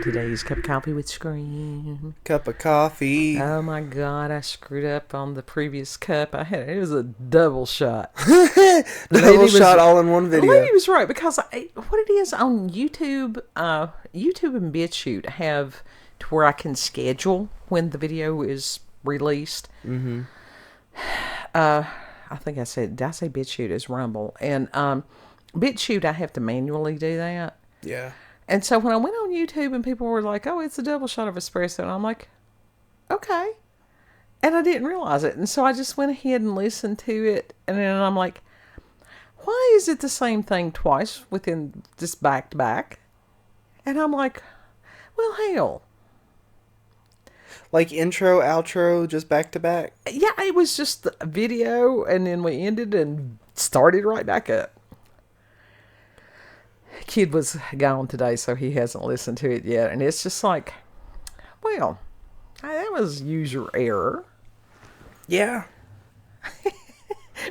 for today's cup of coffee with Scream. Cup of coffee. Oh my god, I screwed up on the previous cup. It was a double shot. Double shot all in one video. The lady was right, because what it is on YouTube, YouTube and BitChute have to where I can schedule when the video is released. Mm-hmm. I think did I say BitChute is Rumble? And BitChute, I have to manually do that. Yeah. And so when I went on YouTube and people were like, oh, it's a double shot of espresso, and I'm like, okay. And I didn't realize it. And so I just went ahead and listened to it. And then I'm like, why is it the same thing twice within just back to back? And I'm like, well, hell. Like intro, outro, just back to back? Yeah, it was just a video, and then we ended and started right back up. Kid was gone today, so he hasn't listened to it yet. And it's just like, well, that was user error. Yeah.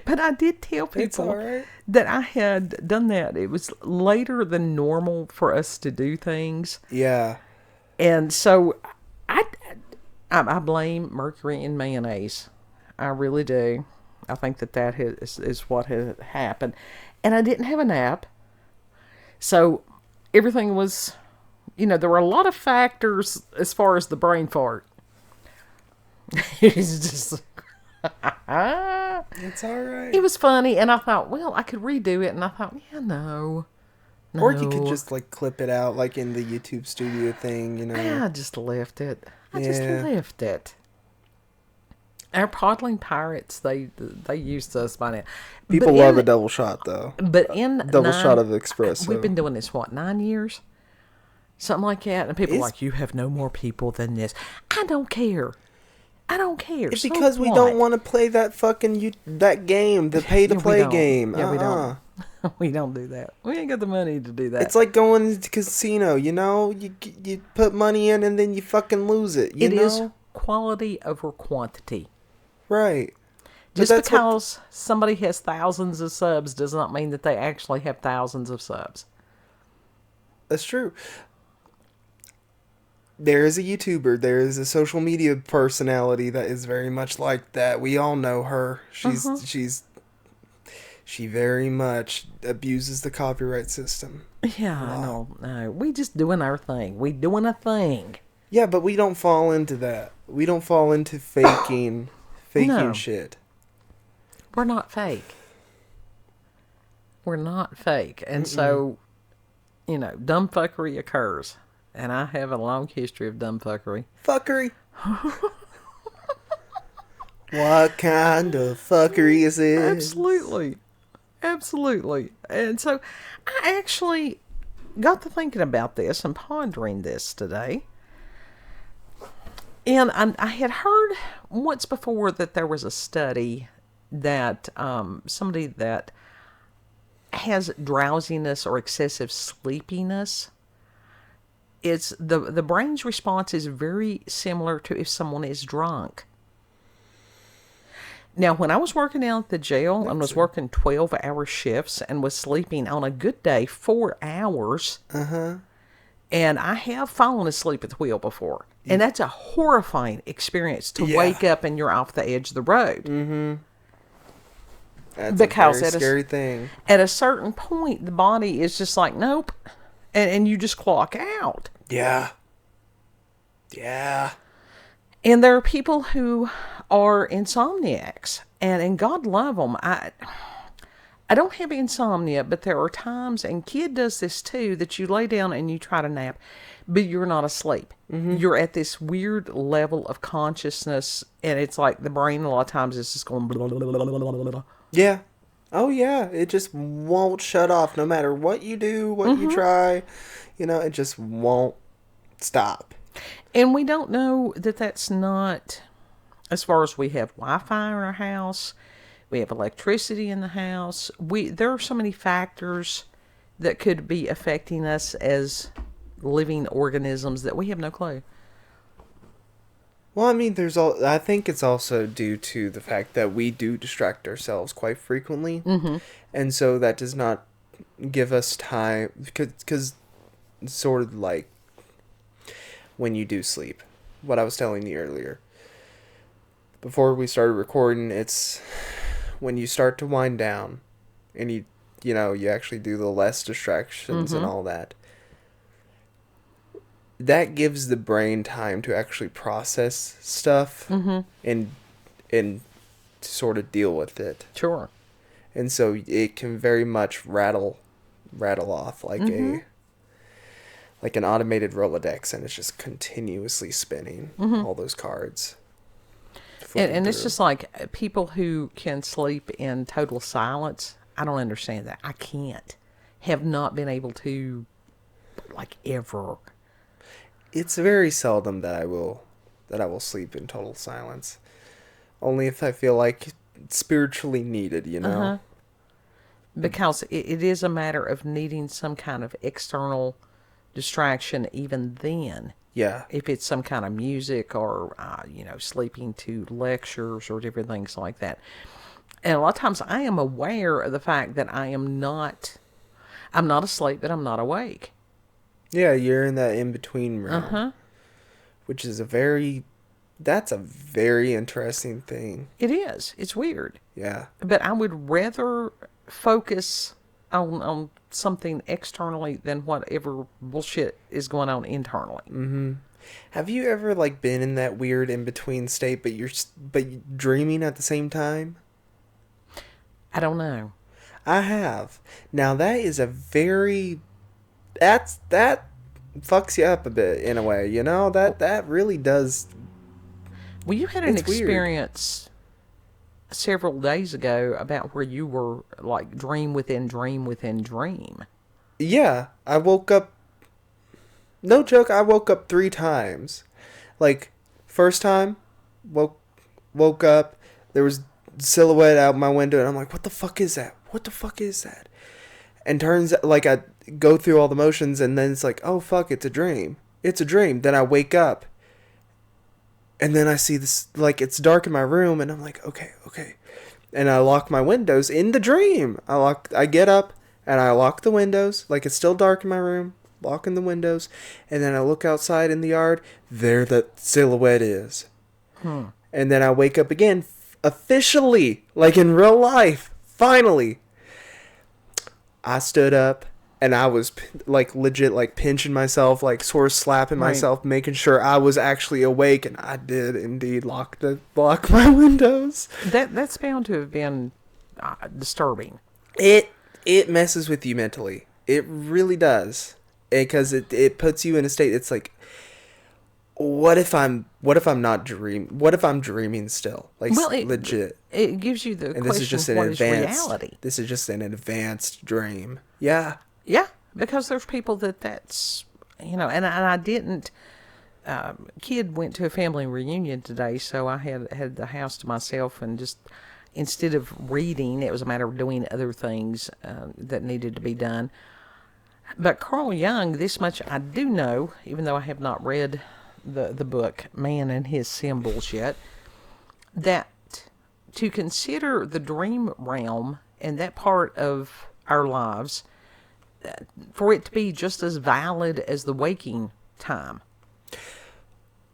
But I did tell people that I had done that. It was later than normal for us to do things. Yeah. And so I blame mercury in mayonnaise. I really do. I think that is what had happened. And I didn't have a nap. So everything was, there were a lot of factors as far as the brain fart. It's just... It's all right. It was funny, and I thought, well, I could redo it, and I thought, yeah, no. Or you could just, clip it out, in the YouTube studio thing, I just left it. Just left it. Our Podling Pirates, they used us by now. People love a double shot, though. But double shot of espresso. We've been doing this, 9 years? Something like that. And people are like, you have no more people than this. I don't care. It's because we don't want to play that that game, the pay-to-play game. Yeah, we don't. We don't do that. We ain't got the money to do that. It's like going to casino, You put money in and then you fucking lose it, It is quality over quantity. Right. Just because somebody has thousands of subs does not mean that they actually have thousands of subs. That's true. There is a YouTuber, there is a social media personality that is very much like that. We all know her. She very much abuses the copyright system. Yeah, I know. No, we just doing our thing. We doing a thing. Yeah, but we don't fall into that. We don't fall into faking shit. We're not fake. We're not fake. And so, dumb fuckery occurs. And I have a long history of dumb fuckery. Fuckery? What kind of fuckery is this? Absolutely. And so I actually got to thinking about this and pondering this today. And I had heard once before that there was a study that somebody that has drowsiness or excessive sleepiness, it's the brain's response is very similar to if someone is drunk. Now, when I was working out at the jail and was working 12-hour shifts and was sleeping on a good day 4 hours, and I have fallen asleep at the wheel before, and that's a horrifying experience to wake up and you're off the edge of the road. Mm-hmm. That's because a very scary thing. At a certain point, the body is just like, nope. And you just clock out. Yeah. Yeah. And there are people who are insomniacs. And God love them. I don't have insomnia, but there are times, and Kid does this too, that you lay down and you try to nap, but you're not asleep. Mm-hmm. You're at this weird level of consciousness, and it's like the brain a lot of times is just going blah, blah, blah, blah, blah, blah. Yeah. Oh, yeah. It just won't shut off no matter what you do, what you try. It just won't stop. And we don't know that that's not, as far as we have Wi-Fi in our house, we have electricity in the house. There are so many factors that could be affecting us as living organisms that we have no clue. Well, I mean, I think it's also due to the fact that we do distract ourselves quite frequently. Mm-hmm. And so that does not give us time, because sort of like when you do sleep. What I was telling you earlier. Before we started recording, it's when you start to wind down and you actually do the less distractions and all that. That gives the brain time to actually process stuff and to sort of deal with it. Sure. And so it can very much rattle off like an automated Rolodex, and it's just continuously spinning all those cards. And it's just like people who can sleep in total silence. I don't understand that. I can't. Have not been able to, like, ever. It's very seldom that I will sleep in total silence. Only if I feel like it's spiritually needed, Because it is a matter of needing some kind of external distraction even then. Yeah. If it's some kind of music or, sleeping to lectures or different things like that. And a lot of times I am aware of the fact that I'm not asleep, but I'm not awake. Yeah, you're in that in-between realm. Which is that's a very interesting thing. It is. It's weird. Yeah. But I would rather focus on something externally than whatever bullshit is going on internally. Mm-hmm. Have you ever been in that weird in-between state, but you're dreaming at the same time? I don't know. I have. Now that is that fucks you up a bit in a way, that really does. Well, you had an experience several days ago about where you were like dream within dream within dream. Yeah, I woke up. No joke, I woke up 3 times. First time, woke up, there was silhouette out my window, and I'm like, what the fuck is that? What the fuck is that? And turns out, I go through all the motions, and then it's like, oh fuck, it's a dream. It's a dream. Then I wake up, and then I see this, it's dark in my room, and I'm like, okay. And I lock my windows in the dream. I get up, and I lock the windows, it's still dark in my room, locking the windows, and then I look outside in the yard, there that silhouette is. And then I wake up again, officially, in real life, finally. I stood up, and I was, legit, pinching myself, sort of slapping myself, making sure I was actually awake, and I did indeed lock my windows. That's bound to have been disturbing. It messes with you mentally. It really does. Because it puts you in a state, it's like, what if I'm not dreaming? What if I'm dreaming still? Legit. It gives you the and question, this is just what is reality? This is just an advanced dream. Yeah. Yeah, because there's people that's, and I didn't, kid went to a family reunion today, so I had the house to myself, and just, instead of reading, it was a matter of doing other things that needed to be done. But Carl Jung, this much I do know, even though I have not read the book Man and His Symbols yet, that to consider the dream realm and that part of our lives, for it to be just as valid as the waking time.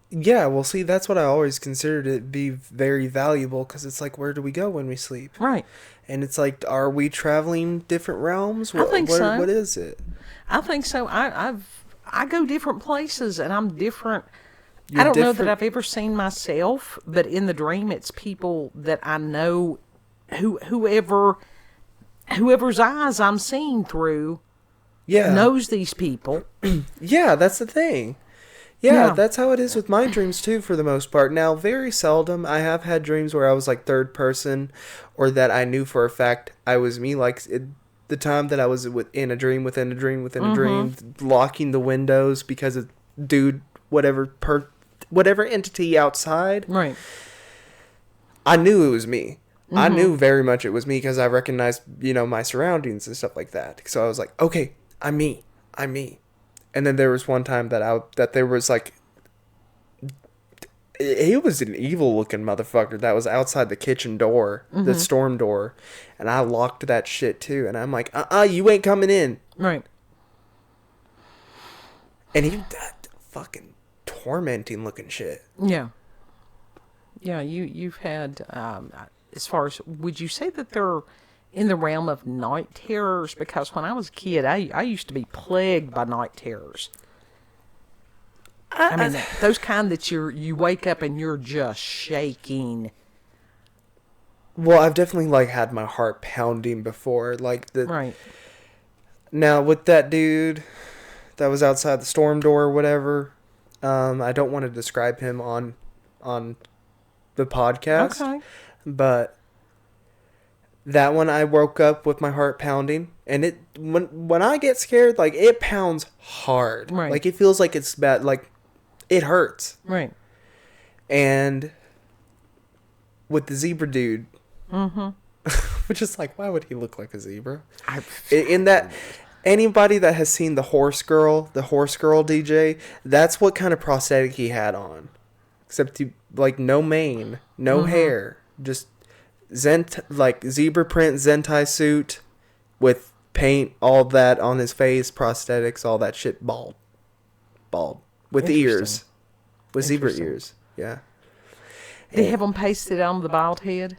Yeah, well, see, that's what I always considered it be very valuable, because it's where do we go when we sleep? Right. And it's are we traveling different realms? I think so. What is it? I think so. I go different places, and I'm different. I don't know that I've ever seen myself, but in the dream, it's people that I know, whoever's eyes I'm seeing through, knows these people. Yeah, that's the thing. Yeah, that's how it is with my dreams too, for the most part. Now, very seldom I have had dreams where I was third person, or that I knew for a fact I was me. The time that I was in a dream within a dream within a dream, locking the windows because of whatever entity outside. Right. I knew it was me. I knew very much it was me, because I recognized, my surroundings and stuff like that. So I was like, okay, I'm me. And then there was one time that there was he was an evil looking motherfucker that was outside the kitchen door, the storm door, and I locked that shit too. And I'm like, you ain't coming in. Right. And he fucking tormenting looking shit. Yeah. Yeah, you've had, as far as, would you say that they're in the realm of night terrors? Because when I was a kid, I used to be plagued by night terrors. I mean, those kind that you wake up and you're just shaking. Well, I've definitely like had my heart pounding before, like the. Right. Now with that dude that was outside the storm door or whatever, I don't want to describe him on the podcast. Okay. But that one I woke up with my heart pounding, and it when I get scared, like it pounds hard. Right. Like it feels like it's bad, like it hurts. Right. And with the zebra dude, which is like, why would he look like a zebra? In that, anybody that has seen the horse girl DJ, that's what kind of prosthetic he had on. Except he, like, no mane, no hair, just like zebra print Zentai suit with paint, all that on his face, prosthetics, all that shit, bald with ears, with zebra ears. Yeah. They have them pasted on the bald head.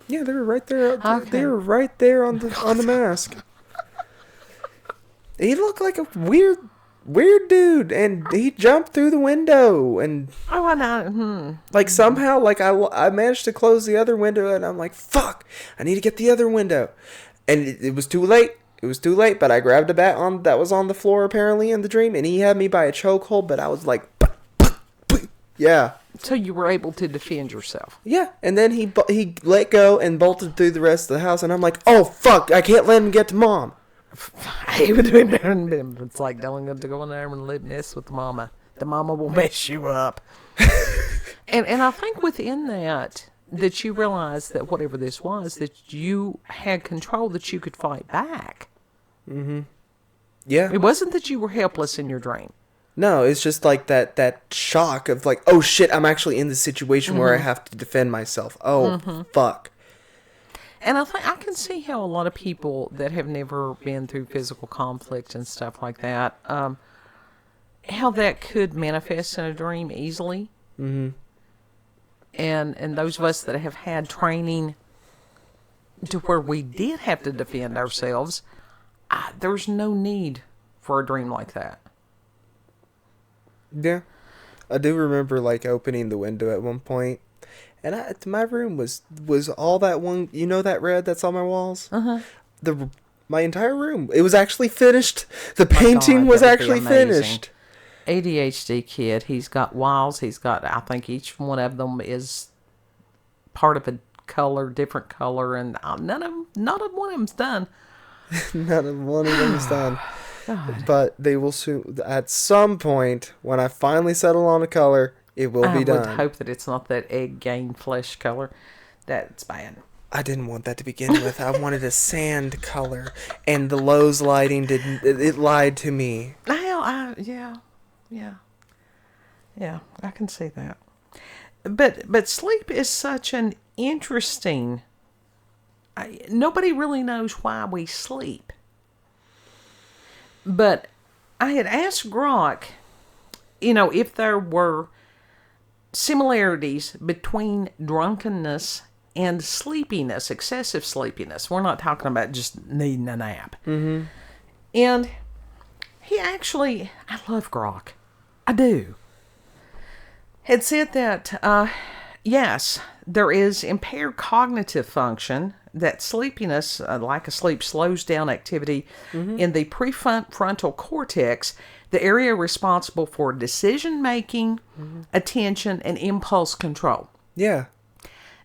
Yeah, they were right there. Okay. They were right there on the mask. He looked like a weird dude, and he jumped through the window, and I know. like somehow, like I managed to close the other window, and I'm like, fuck, I need to get the other window, and it was too late. It was too late, but I grabbed a bat that was on the floor apparently in the dream, and he had me by a chokehold, but I was like, yeah. So you were able to defend yourself. Yeah, and then he let go and bolted through the rest of the house, and I'm like, oh fuck, I can't let him get to mom. It's like telling them to go in there and live nest with the mama. The mama will mess you up. and I think within that you realized that whatever this was, that you had control, that you could fight back. Mm-hmm. Yeah. It wasn't that you were helpless in your dream. No, it's just like that shock of like, oh shit, I'm actually in this situation where I have to defend myself. Oh, fuck. And I think I can see how a lot of people that have never been through physical conflict and stuff like that, how that could manifest in a dream easily. Mm-hmm. And those of us that have had training to where we did have to defend ourselves, there's no need for a dream like that. Yeah. I do remember like opening the window at one point, and my room was all that one, you know, that red that's on my walls? My entire room, it was actually finished. The painting was actually finished. ADHD kid, he's got walls, I think each one of them is part of a color, different color, and not one of them's done. Not one of them is done. God. But they will soon, at some point, when I finally settle on a color, it will be done. I would hope that it's not that egg game flesh color. That's bad. I didn't want that to begin with. I wanted a sand color, and the Lowe's lighting it lied to me. Yeah, I can see that. But sleep is such an interesting. Nobody really knows why we sleep. But I had asked Grok, if there were similarities between drunkenness and sleepiness, excessive sleepiness. We're not talking about just needing a nap. Mm-hmm. And he actually, I love Grok. I do. Had said that, yes, there is impaired cognitive function, that sleepiness, lack of sleep, slows down activity in the prefrontal cortex, the area responsible for decision-making, attention, and impulse control. Yeah.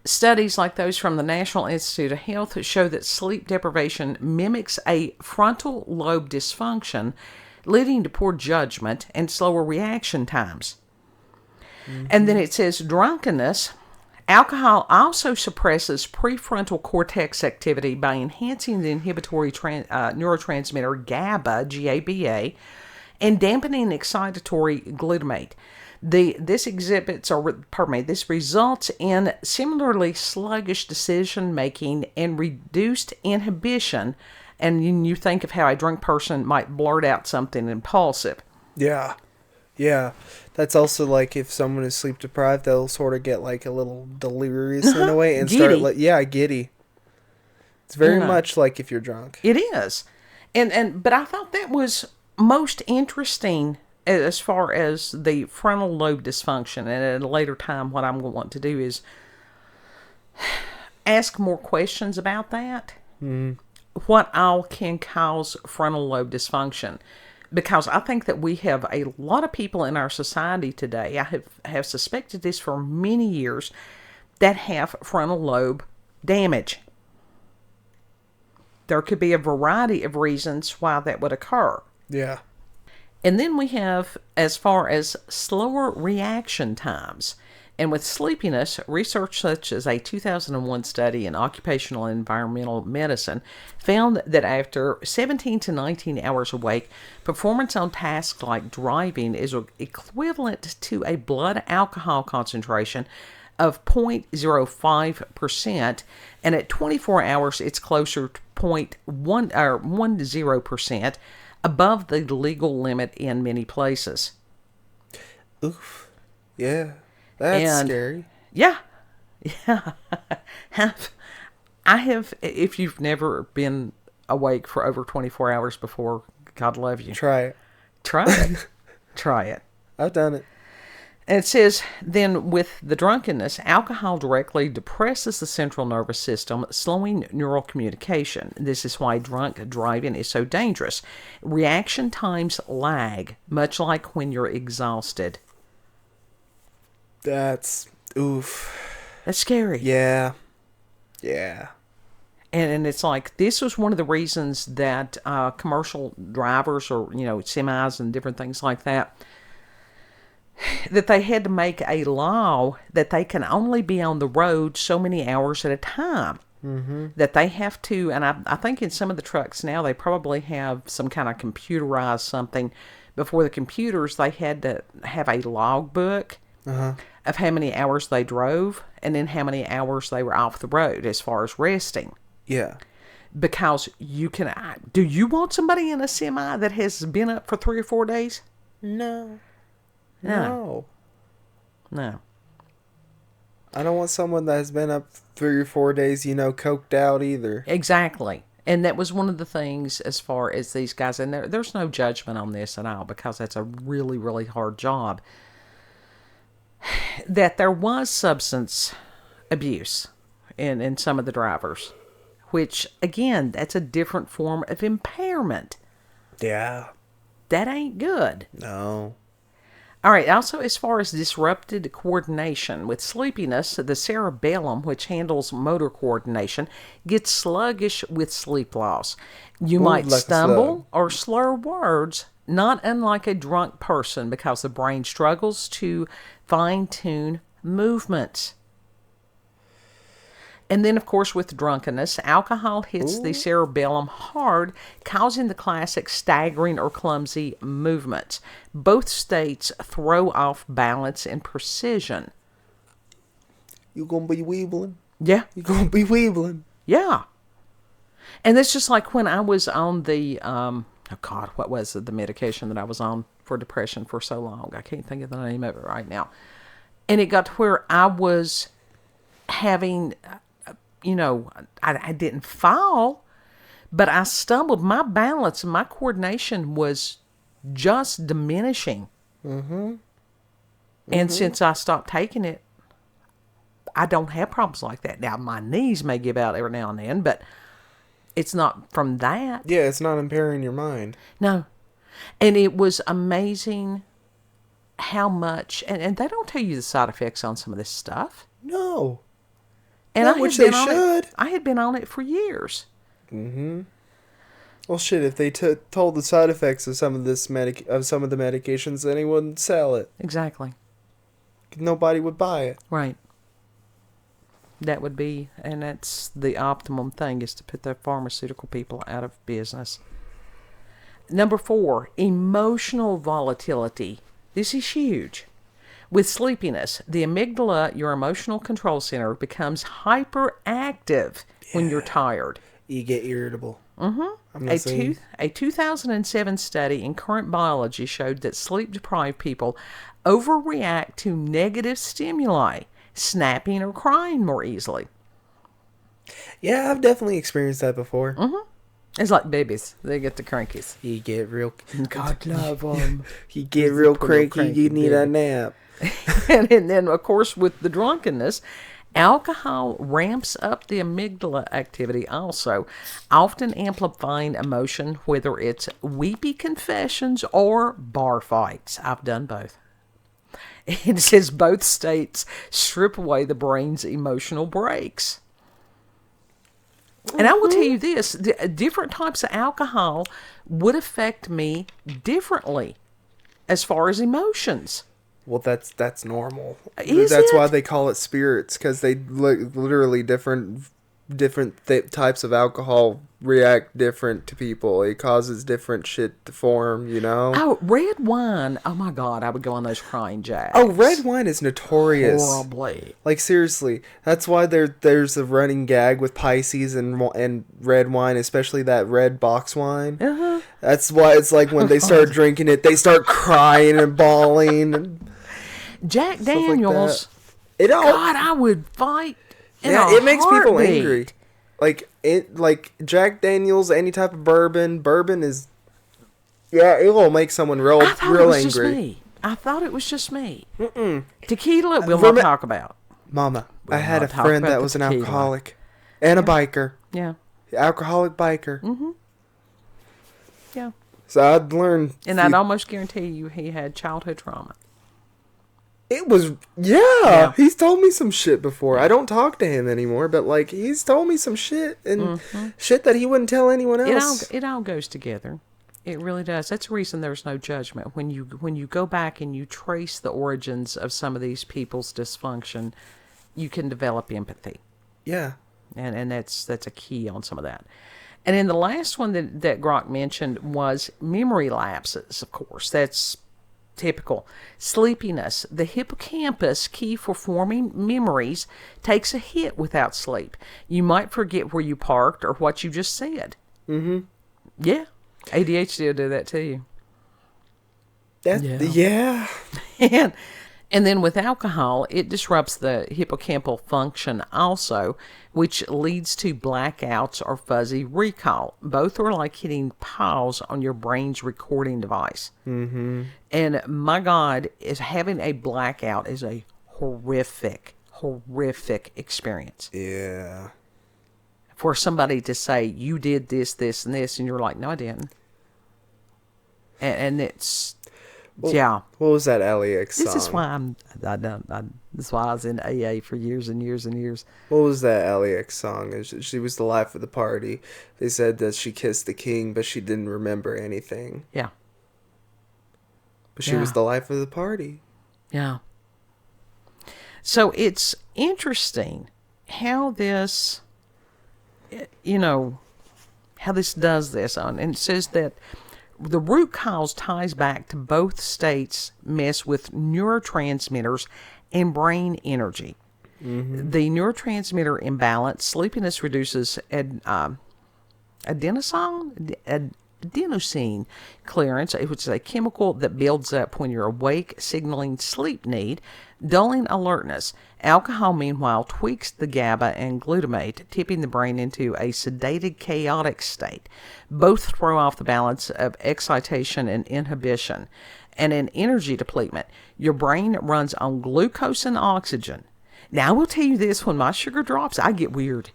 Studies like those from the National Institute of Health show that sleep deprivation mimics a frontal lobe dysfunction, leading to poor judgment and slower reaction times. And then it says drunkenness. Alcohol also suppresses prefrontal cortex activity by enhancing the inhibitory neurotransmitter GABA, G-A-B-A, and dampening excitatory glutamate. This results in similarly sluggish decision-making and reduced inhibition. And you think of how a drunk person might blurt out something impulsive. Yeah. Yeah. That's also like if someone is sleep deprived, they'll sort of get like a little delirious in a way and Giddy. giddy. It's very much like if you're drunk. It is. But I thought that was most interesting as far as the frontal lobe dysfunction. And at a later time, what I'm going to want to do is ask more questions about that. What all can cause frontal lobe dysfunction? Because I think that we have a lot of people in our society today, I have suspected this for many years, that have frontal lobe damage. There could be a variety of reasons why that would occur. Yeah. And then we have, as far as slower reaction times. And with sleepiness, research such as a 2001 study in occupational and environmental medicine found that after 17 to 19 hours awake, performance on tasks like driving is equivalent to a blood alcohol concentration of 0.05%, and at 24 hours it's closer to 0.10% above the legal limit in many places. Oof. Yeah. That's scary. Yeah. Yeah. I have, if you've never been awake for over 24 hours before, God love you. Try it. Try it. Try it. I've done it. And it says, then with the drunkenness, alcohol directly depresses the central nervous system, slowing neural communication. This is why drunk driving is so dangerous. Reaction times lag, much like when you're exhausted. That's oof. That's scary. Yeah. Yeah. And it's like, this was one of the reasons that commercial drivers or, semis and different things like that, that they had to make a law that they can only be on the road so many hours at a time. Mm-hmm. That they have to, and I think in some of the trucks now, they probably have some kind of computerized something. Before the computers, they had to have a logbook of how many hours they drove and then how many hours they were off the road as far as resting. Yeah. Because you can... Do you want somebody in a semi that has been up for 3 or 4 days? No. No. I don't want someone that has been up 3 or 4 days, coked out either. Exactly. And that was one of the things as far as these guys... And there's no judgment on this at all because that's a really, really hard job. That there was substance abuse in some of the drivers, which, again, that's a different form of impairment. Yeah. That ain't good. No. All right, also as far as disrupted coordination, with sleepiness, the cerebellum, which handles motor coordination, gets sluggish with sleep loss. You might like stumble or slur words, not unlike a drunk person, because the brain struggles to fine-tune movements. And then, of course, with drunkenness, alcohol hits the cerebellum hard, causing the classic staggering or clumsy movements. Both states throw off balance and precision. You gonna be weebling? Yeah. You gonna be weebling? Yeah. And that's just like when I was on the, what was it, the medication that I was on for depression for so long. I can't think of the name of it right now. And it got to where I was having... I didn't fall, but I stumbled. My balance and my coordination was just diminishing. Mm-hmm. And since I stopped taking it, I don't have problems like that. Now, my knees may give out every now and then, but it's not from that. Yeah, it's not impairing your mind. No. And it was amazing how much, and they don't tell you the side effects on some of this stuff. No. And I wish they should. I had been on it for years. Mm-hmm. Well, shit, if they told the side effects of some of the medications, then they wouldn't sell it. Exactly. Nobody would buy it. Right. That would be, and that's the optimum thing, is to put the pharmaceutical people out of business. Number 4, emotional volatility. This is huge. With sleepiness, the amygdala, your emotional control center, becomes hyperactive when you're tired. You get irritable. I'm not saying. A 2007 study in Current Biology showed that sleep-deprived people overreact to negative stimuli, snapping or crying more easily. Yeah, I've definitely experienced that before. It's like babies. They get the crankies. You get real... God love them. You get real Poor little cranky, you need a nap. and then, of course, with the drunkenness, alcohol ramps up the amygdala activity also, often amplifying emotion, whether it's weepy confessions or bar fights. I've done both. It says both states strip away the brain's emotional brakes. And I will tell you this, different types of alcohol would affect me differently as far as emotions. Well, that's normal. Is That's it? why they call it spirits, because they literally different types of alcohol react different to people. It causes different shit to form, you know? Oh, red wine. Oh, my God. I would go on those crying jacks. Oh, red wine is notorious. Horribly. Like, seriously. That's why there's a running gag with Pisces and red wine, especially that red box wine. Uh-huh. That's why it's like when they start drinking it, they start crying and bawling. And Jack stuff like Daniels. that. God, I would fight. Yeah, it makes people heartbeat. angry. Like Jack Daniels, any type of bourbon is, yeah, it will make someone real I thought it was angry. just me. I thought it was just me. Mm-mm. Tequila, we'll not talk about. Mama, We'll I had not a talk friend about that the was an tequila. alcoholic and a biker, Yeah, alcoholic biker. yeah. So I'd learned. And I'd almost guarantee you he had childhood trauma. It was, yeah, he's told me some shit before. I don't talk to him anymore, but like he's told me some shit and shit that he wouldn't tell anyone else. It all goes together. It really does. That's the reason there's no judgment. When you go back and you trace the origins of some of these people's dysfunction, you can develop empathy. Yeah. And that's a key on some of that. And then the last one that Grok mentioned was memory lapses, of course. That's typical. Sleepiness. The hippocampus, key for forming memories, takes a hit without sleep. You might forget where you parked or what you just said. Mm-hmm. Yeah. ADHD will do that to you. Yeah. And then with alcohol, it disrupts the hippocampal function also, which leads to blackouts or fuzzy recall. Both are like hitting pause on your brain's recording device. Mm-hmm. And my God, having a blackout is a horrific experience. Yeah. For somebody to say, you did this, this, and this, and you're like, no, I didn't. And it's... Well, yeah. What was that LAX song? This is why this is why I was in AA for years and years and years. What was that LAX song? She was the life of the party. They said that she kissed the king, but she didn't remember anything. Yeah. But she was the life of the party. Yeah. So it's interesting how this, how this does this. And it says that the root cause ties back to both states mess with neurotransmitters and brain energy. Mm-hmm. The neurotransmitter imbalance, sleepiness reduces adenosine clearance, which is a chemical that builds up when you're awake, signaling sleep need, dulling alertness. Alcohol, meanwhile, tweaks the GABA and glutamate, tipping the brain into a sedated, chaotic state. Both throw off the balance of excitation and inhibition. And an energy depletion. Your brain runs on glucose and oxygen. Now, I will tell you this, when my sugar drops, I get weird.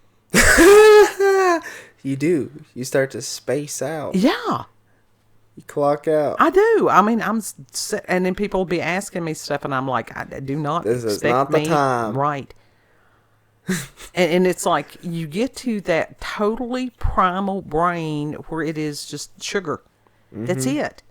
You do. You start to space out. Yeah. You clock out. I do. I mean, and then people will be asking me stuff, and I'm like, I do not This expect is not the time. Right. and it's like, you get to that totally primal brain where it is just sugar. Mm-hmm. That's it.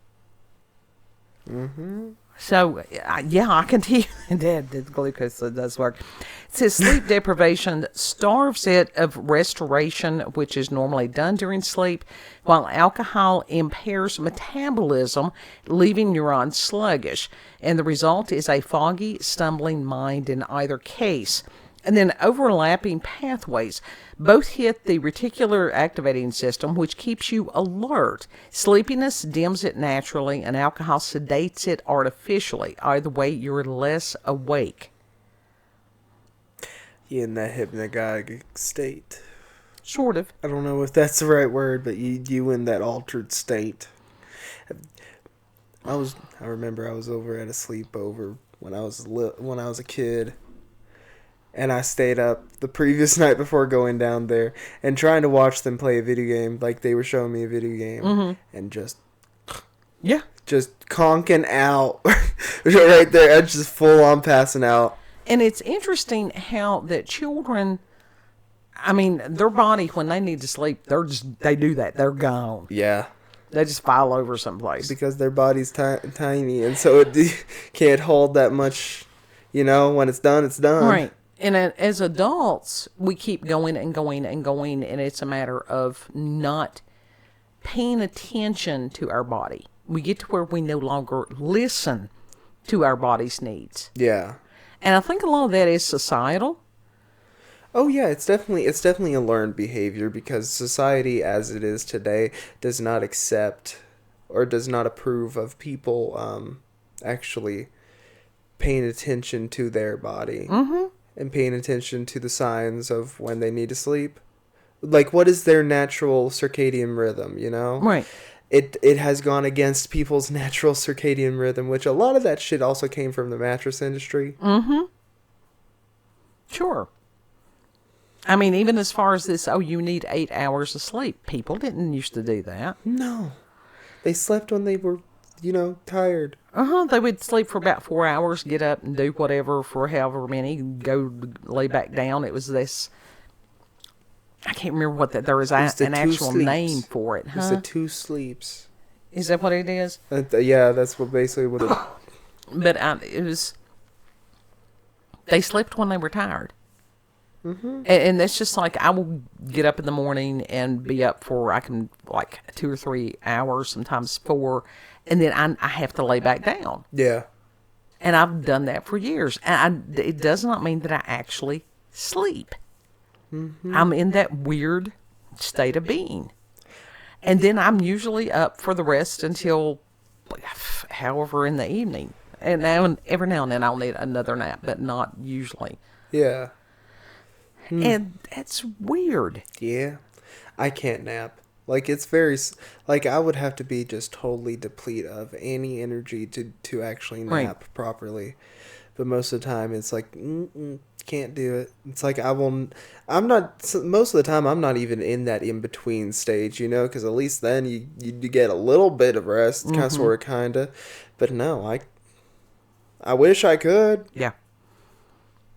Mm-hmm. So, yeah, I can tell you that the glucose does work. It says sleep deprivation starves it of restoration, which is normally done during sleep, while alcohol impairs metabolism, leaving neurons sluggish. And the result is a foggy, stumbling mind in either case. And then overlapping pathways. Both hit the reticular activating system, which keeps you alert. Sleepiness dims it naturally, and alcohol sedates it artificially. Either way, you're less awake. You're in that hypnagogic state. Sort of. I don't know if that's the right word, but you in that altered state. I remember I was over at a sleepover when I was a kid. And I stayed up the previous night before going down there and trying to watch them play a video game, like they were showing me a video game, and just conking out right there. I just full on passing out. And it's interesting how that children, I mean, their body, when they need to sleep, they do that. They're gone. Yeah. They just file over someplace. Because their body's tiny, and so it can't hold that much, when it's done, it's done. Right. And as adults, we keep going and going and going, and it's a matter of not paying attention to our body. We get to where we no longer listen to our body's needs. Yeah. And I think a lot of that is societal. Oh yeah, it's definitely a learned behavior, because society as it is today does not accept or does not approve of people actually paying attention to their body. Mm-hmm. And paying attention to the signs of when they need to sleep. Like, what is their natural circadian rhythm, Right. It has gone against people's natural circadian rhythm, which a lot of that shit also came from the mattress industry. Mm-hmm. Sure. I mean, even as far as this, you need 8 hours of sleep. People didn't used to do that. No. They slept when they were, tired. They would sleep for about 4 hours, get up and do whatever for however many, go lay back down. It was this, I can't remember what that, there was an actual name for it. It's the 2 sleeps. Is that what it is? Yeah, that's basically what it is. But it was, they slept when they were tired. Mm-hmm. And that's just like, I will get up in the morning and be up for, I can, like 2 or 3 hours, sometimes 4, and then I have to lay back down. Yeah. And I've done that for years. And it does not mean that I actually sleep. Mm-hmm. I'm in that weird state of being. And then I'm usually up for the rest until, however, in the evening. And every now and then I'll need another nap, but not usually. Yeah. And that's weird. Yeah. I can't nap. Like, it's very, like, I would have to be just totally depleted of any energy to actually nap properly. But most of the time, it's like, can't do it. It's like, most of the time, I'm not even in that in-between stage, because at least then you get a little bit of rest, kind of. But no, I wish I could. Yeah.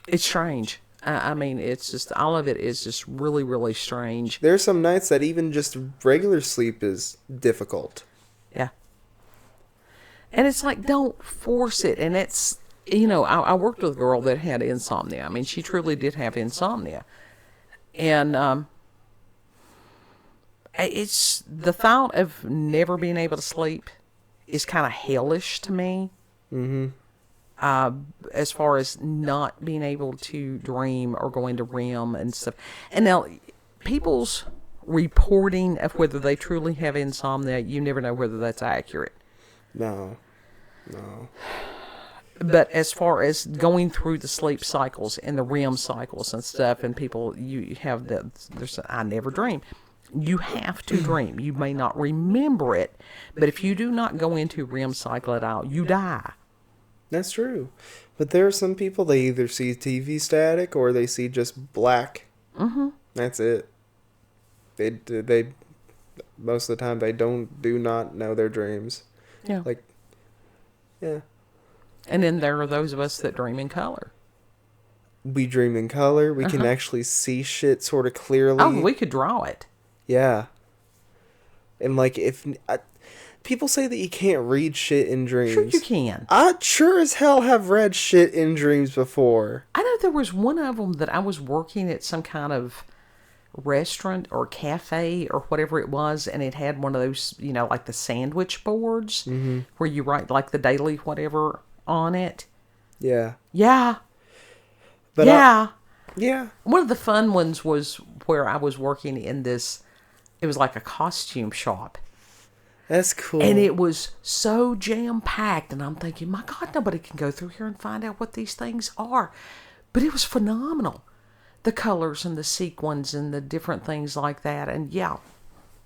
It's strange. I mean, it's just, all of it is just really, really strange. There's some nights that even just regular sleep is difficult. Yeah. And it's like, don't force it. And it's, I worked with a girl that had insomnia. I mean, she truly did have insomnia. And it's, the thought of never being able to sleep is kind of hellish to me. Mm-hmm. As far as not being able to dream or go into REM and stuff. And now, people's reporting of whether they truly have insomnia, you never know whether that's accurate. No. But as far as going through the sleep cycles and the REM cycles and stuff, and people, you have I never dream. You have to dream. You may not remember it, but if you do not go into REM cycle at all, you die. That's true. But there are some people, they either see TV static or they see just black. Mm-hmm. That's it. They most of the time, they do not know their dreams. Yeah. Yeah. And then there are those of us that dream in color. We dream in color. We can actually see shit sort of clearly. Oh, we could draw it. Yeah. And people say that you can't read shit in dreams. Sure you can. I sure as hell have read shit in dreams before. I know there was one of them that I was working at some kind of restaurant or cafe or whatever it was, and it had one of those, like the sandwich boards where you write like the daily whatever on it. Yeah. Yeah. But yeah. Yeah. One of the fun ones was where I was working in this, it was like a costume shop. That's cool. And it was so jam-packed. And I'm thinking, my God, nobody can go through here and find out what these things are. But it was phenomenal. The colors and the sequins and the different things like that. And yeah.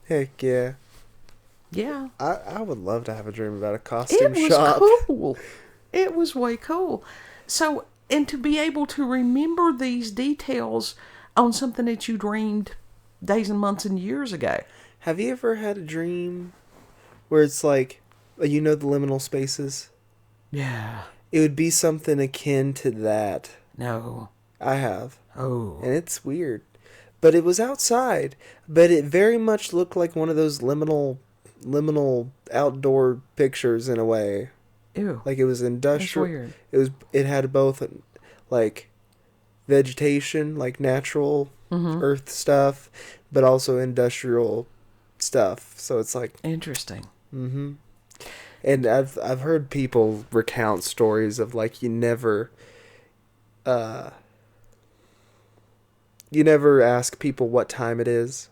Heck yeah. Yeah. I would love to have a dream about a costume It shop. was cool. It was way cool. So, and to be able to remember these details on something that you dreamed days and months and years ago. Have you ever had a dream where it's like, you know, the liminal spaces? Yeah. It would be something akin to that. No. I have. Oh. And it's weird. But it was outside. But it very much looked like one of those liminal outdoor pictures in a way. Ew. Like it was industrial. That's weird. It had both like vegetation, like natural earth stuff, but also industrial stuff. So it's like Interesting. and I've heard people recount stories of like you never ask people what time it is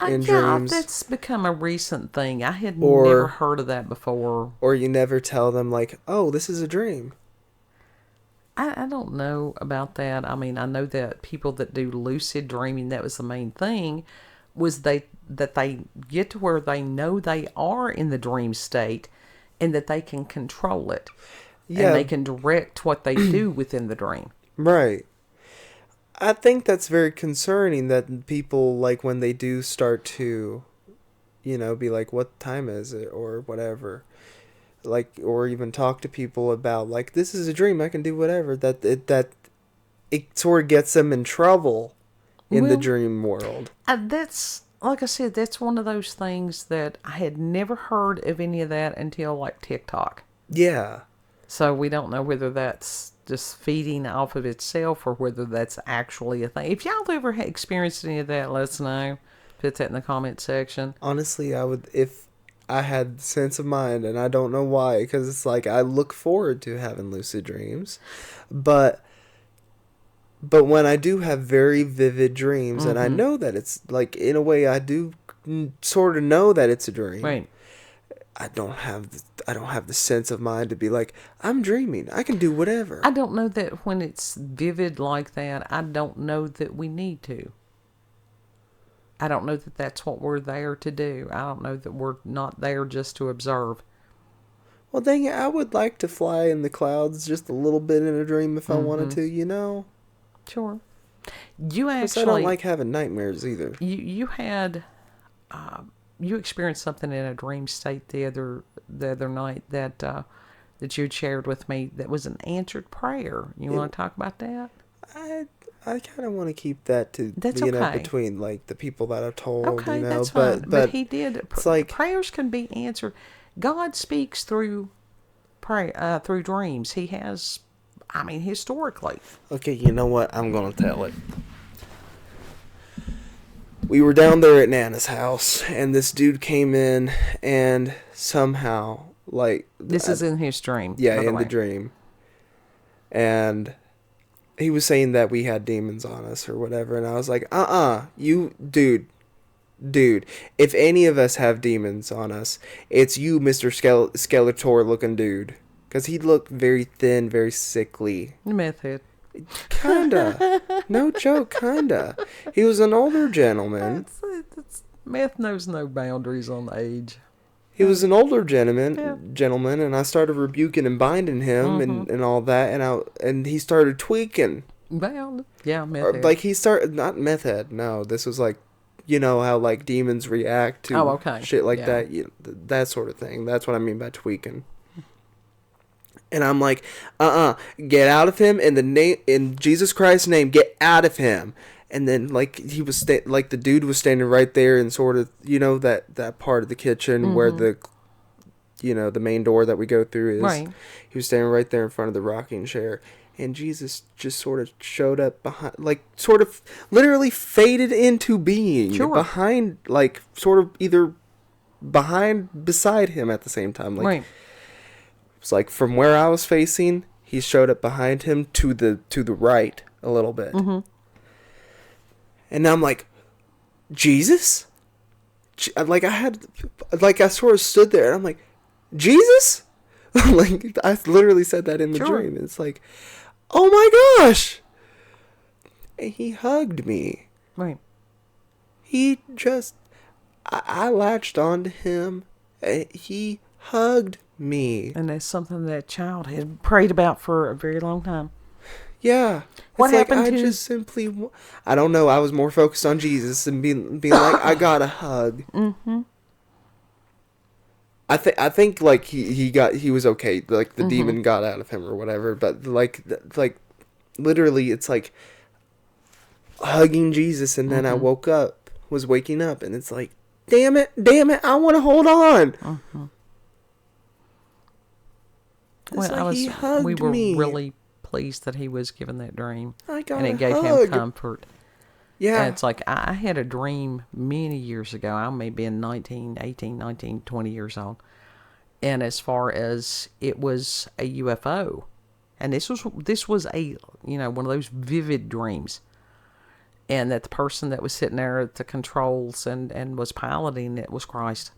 in dreams. That's become a recent thing. I had never heard of that before. Or you never tell them like, oh, this is a dream. I don't know about that. I mean, I know that people that do lucid dreaming, that was the main thing, was that they get to where they know they are in the dream state and that they can control it. Yeah. And they can direct what they do within the dream. Right. I think that's very concerning that people, like, when they do start to, be like, what time is it? Or whatever. Like, or even talk to people about, like, this is a dream, I can do whatever. That it sort of gets them in trouble in the dream world. That's, like I said, that's one of those things that I had never heard of any of that until, like, TikTok. Yeah. So we don't know whether that's just feeding off of itself or whether that's actually a thing. If y'all ever experienced any of that, let us know. Put that in the comment section. Honestly, I would, if I had sense of mind, and I don't know why, because it's like I look forward to having lucid dreams, but when I do have very vivid dreams, and I know that it's like, in a way, I do sort of know that it's a dream. Right. I don't have the sense of mind to be like, I'm dreaming. I can do whatever. I don't know that when it's vivid like that, I don't know that we need to. I don't know that that's what we're there to do. I don't know that we're not there just to observe. Well, dang it, I would like to fly in the clouds just a little bit in a dream if I wanted to, Sure. You actually... I don't like having nightmares either. You had... you experienced something in a dream state the other night that you had shared with me that was an answered prayer. You want to talk about that? I kind of want to keep that to between like the people that I've told. Okay, that's fine. But he did. It's like prayers can be answered. God speaks through through dreams. He has, historically. Okay, you know what? I'm gonna tell it. We were down there at Nana's house, and this dude came in, and somehow, like... This is in his dream. Yeah, in the dream. And he was saying that we had demons on us, or whatever, and I was like, you... Dude, if any of us have demons on us, it's you, Mr. Skeletor-looking dude. Because he looked very thin, very sickly. Meth head. Kinda. No joke, kinda. He was an older gentleman. Meth knows no boundaries on age. He was an older gentleman, and I started rebuking and binding him and all that, and he started tweaking. Well, yeah, meth head. Like he started, not meth head, no, this was like, how like demons react to shit like that, that sort of thing. That's what I mean by tweaking. And I'm like, get out of him in Jesus Christ's name, get out of him. And then like he was like the dude was standing right there in sort of that part of the kitchen where the the main door that we go through is. Right. He was standing right there in front of the rocking chair, and Jesus just sort of showed up behind, like sort of literally faded into being behind, like sort of either beside him at the same time, like. Right. It's like from where I was facing, he showed up behind him to the right a little bit. And I'm like, Jesus? Like, I sort of stood there, and I'm like, Jesus? Like, I literally said that in the dream. It's like, oh my gosh! And he hugged me. Right. He just, I latched onto him. He hugged me. And that's something that child had prayed about for a very long time. Yeah. What happened I just simply, I don't know. I was more focused on Jesus and being like, I got a hug. Mm-hmm. I think like he was okay. Like the demon got out of him or whatever. But like literally, it's like hugging Jesus, and then I was waking up, and it's like, damn it, I want to hold on. Mm-hmm. Well, he hugged we were me. really pleased that he was given that dream. And it gave him comfort. Yeah. And it's like, I had a dream many years ago. I may be in 19, 20 years old. And as far as it was a UFO. And this was a, one of those vivid dreams. And that the person that was sitting there at the controls and was piloting it was Christ.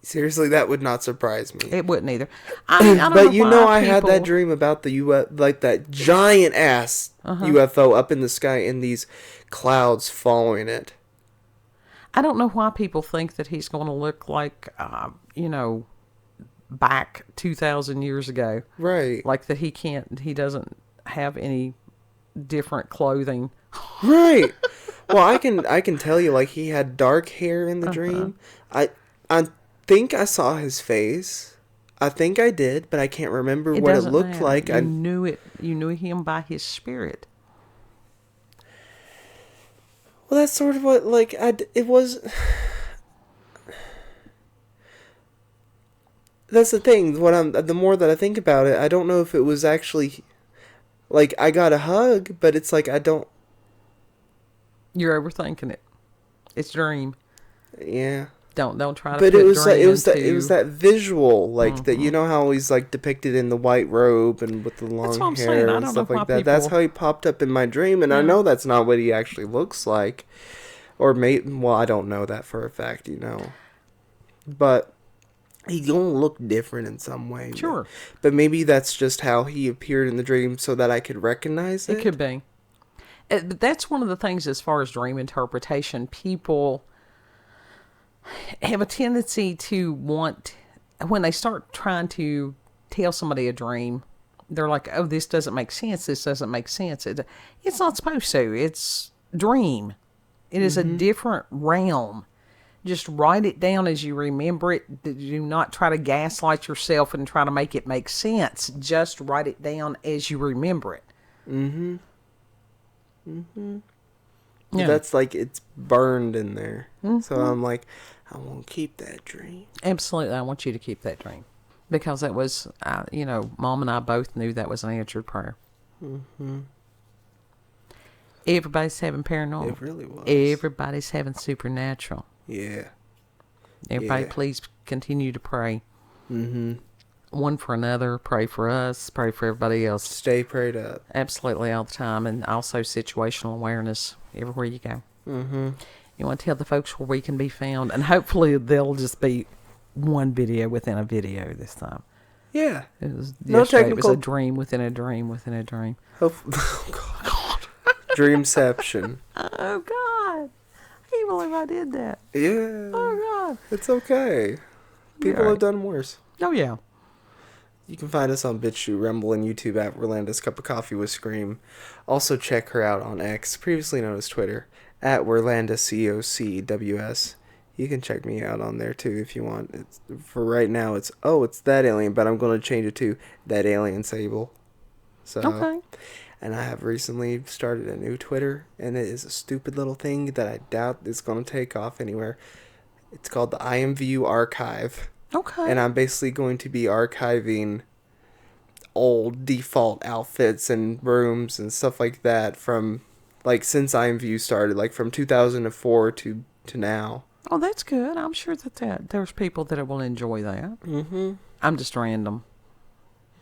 Seriously, that would not surprise me. It wouldn't either. I don't know I had that dream about the like that giant ass UFO up in the sky and these clouds following it. I don't know why people think that he's going to look like, back 2,000 years ago. Right. Like that he doesn't have any different clothing. Right. Well, I can tell you, like, he had dark hair in the dream. I think I saw his face. I think I did, but I can't remember what it looked like. You knew it. You knew him by his spirit. Well, that's sort of what, like, it was. That's the thing. The more that I think about it, I don't know if it was actually, like, I got a hug, but it's like I don't. You're overthinking it. It's dream. Yeah. Don't try to. But put it was dream it was that visual, like that. You know how he's like depicted in the white robe and with the long hair and stuff like that. That's how he popped up in my dream, and I know that's not what he actually looks like, or well, I don't know that for a fact, but he's gonna look different in some way. Sure. But maybe that's just how he appeared in the dream, so that I could recognize it. It could be. That's one of the things as far as dream interpretation. People have a tendency to want, when they start trying to tell somebody a dream, they're like, oh, this doesn't make sense. This doesn't make sense. It's not supposed to. It's dream. It is a different realm. Just write it down as you remember it. Do not try to gaslight yourself and try to make it make sense. Just write it down as you remember it. Mm-hmm. Mm-hmm. Yeah. That's like, it's burned in there. Mm-hmm. So I'm like, I won't keep that dream. Absolutely. I want you to keep that dream. Because that was, Mom and I both knew that was an answered prayer. Mm-hmm. Everybody's having paranormal. It really was. Everybody's having supernatural. Yeah. Everybody, please continue to pray. Mm-hmm. One for another. Pray for us. Pray for everybody else. Stay prayed up. Absolutely, all the time. And also situational awareness everywhere you go. Mm-hmm. You want to tell the folks where we can be found. And hopefully there'll just be one video within a video this time. Yeah. It was technical. It was a dream within a dream within a dream. Oh, God. Dreamception. Oh, God. I can't believe I did that. Yeah. Oh, God. It's okay. People have done worse. Oh, yeah. You can find us on BitChute, Rumble, and YouTube at Rolanda's Cup of Coffee with Scream. Also check her out on X, previously known as Twitter, at WerlandaCocWS. You can check me out on there too if you want. For right now, it's that alien, but I'm going to change it to that alien Sable. So, okay. And I have recently started a new Twitter, and it is a stupid little thing that I doubt is going to take off anywhere. It's called the IMVU Archive. Okay. And I'm basically going to be archiving old default outfits and rooms and stuff like that from, like, since IMVU started, like from 2004 to now. Oh, that's good. I'm sure that there's people that will enjoy that. Mm-hmm. I'm just random.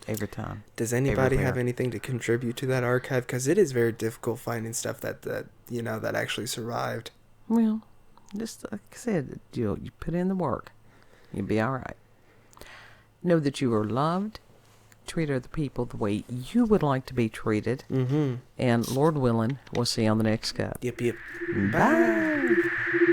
every time. Does anybody have Everywhere. anything to contribute to that archive? Because it is very difficult finding stuff that that actually survived. Well, just like I said, you put in the work. You'll be all right. Know that you are loved. Treat other people the way you would like to be treated. Mm-hmm. And Lord willing, we'll see you on the next cup. Yep. Bye.